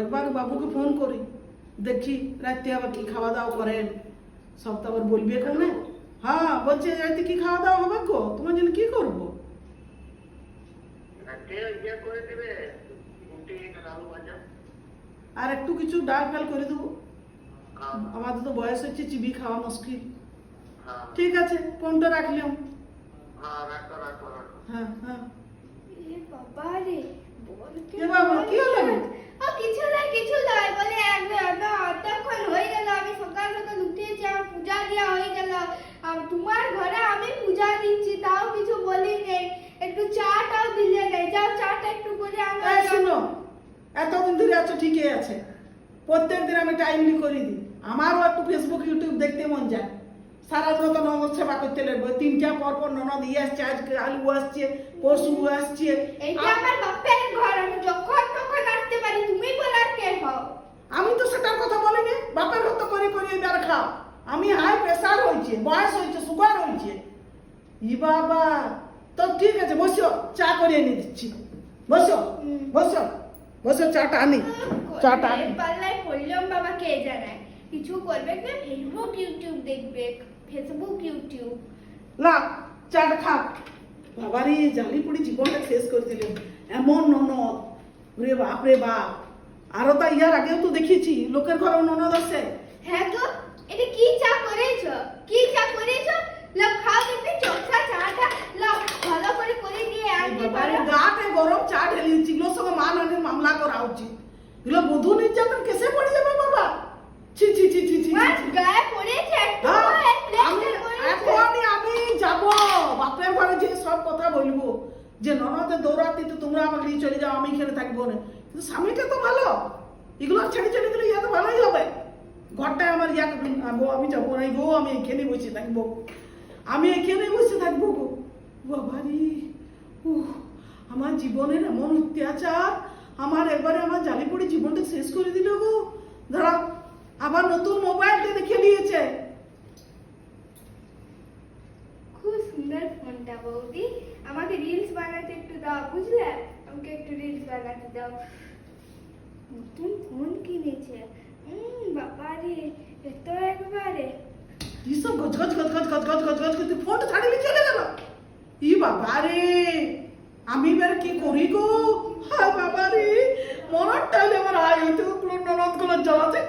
একবার বাবুকে ফোন করি, দেখি রাতে আবার কি খাওয়া দাওয়া করেন, সব তো আবার বলবে কেন। হ্যাঁ বলছে রাতে কি খাওয়া দাওয়া হবে গো, তোমার জন্য কি করবো? আর একটু কিছু ডাল ফাল করে দেবো, আমাদের তো বয়স হচ্ছে, চিবি খাওয়া মুশকিল। ঠিক আছে, ফোনটা রাখলাম। হ্যাঁ হ্যাঁ। বাবা রে, এ বাবা কি হলো? কিছু নয় বলে অতক্ষণ হয়ে গেল, আমি সকাল সকাল উঠেছি, আমার পূজা দেওয়া হয়ে গেল, আর তোমার ঘরে আমি পূজা দিচ্ছি তাও কিছু বলি নেই, একটু চাটাও দিলে নেই, যাও চাটা একটু করে এই শুনো, এতদিন ধরে আছো ঠিকই আছে, প্রত্যেকদিন আমি টাইমলি করে দিই, আমারও একটু ফেসবুক ইউটিউব দেখতে মন যায়, সারা দিন তো ননদ সেবা করতে লাগবে, তিনটা পর পর ননদ ইয়ে আসছে, আজকে আলু আসছে, পরশু আসছে। এইটা আমার বাপের ঘর, আমি যখন তখন আসতে পারি, তুমি বলার কে হও? আমি তো সেটার কথা বলিনি, বাপের ঘর তো করে করে এবার খাও, আমি হাই প্রেসার হয়েছে, বয়স হয়েছে, সুগার হয়েছে। ই বাবা, তো ঠিক আছে বসো, চা করে এনে দিচ্ছি, বসো বসো বসো, চাটা আনি, চাটা আনি। পাল্লায় পড়লাম বাবা, কে জানায় কিছু করবে না, ফেসবুক ইউটিউব দেখবে, ফেসবুক ইউটিউব। না চাটা খা। বাবারে জালি পুড়ি জীবনটা শেষ করে দিল, এমন ননদ, রে বাপ রে বাপ। আরো তা ইয়ার আগেও তো দেখেছি লোকের ঘরে ননদ আছে। হ্যাঁ গো, এটা কি চা করেছো, কি চা করেছো? লাও খাও, দেখতে চোখা চাটা লাও, ভালো করে দিয়ে আনতে পারো। গাতে গরম চা ঢেলে দিচ্ছি, এগুলোর সঙ্গে মানহানির মামলা করা উচিত, এগুলো বধূ নির্যাতন কেসে পড়ে যাবে বাবা। ছি ছি ছি ছি ছি। গায়ে পড়েছে একটু, আমি যাব বাপের ঘরে, যে সব কথা বলবো যে ননদের দৌড়াতে তো তোমরা আমাকে নিয়ে চলে যাও, আমি এখানে থাকবো না, কিন্তু স্বামীটা তো ভালো, এগুলো ছেড়ে চলে গেলে ইয়া তো ভালোই হবে, ঘরটায় আমার ইয়া আমি যাবো না গো, আমি এখানে বসে থাকবো, আমি এখানে বসে থাকবো গো। বাবারি, আমার জীবনের এমন অত্যাচার, আমার একবারে আমার জালিপুরি জীবনটা শেষ করে দিল গো। ধরো আবার নতুন মোবাইলটা দেখে নিয়েছে। খুব সুন্দর ফোনটা বৌদি, আমাকে রিলস বানাতে একটু দাও, বুঝলে, আমাকে একটু রিলস বানাতে দাও। নতুন ফোন কিনেছে, বাবা রে, এত একবারে এইসব গজ গজ গজ গজ গজ গজ গজ গজ করতে ফোনটা ছাড়িয়ে চলে গেল। ই বাবা রে, আমি এবার কি করি গো? হায় বাবা রে, মরার টাইলে আমার আয় হইতে ননদ গুলো জ্বালাতে।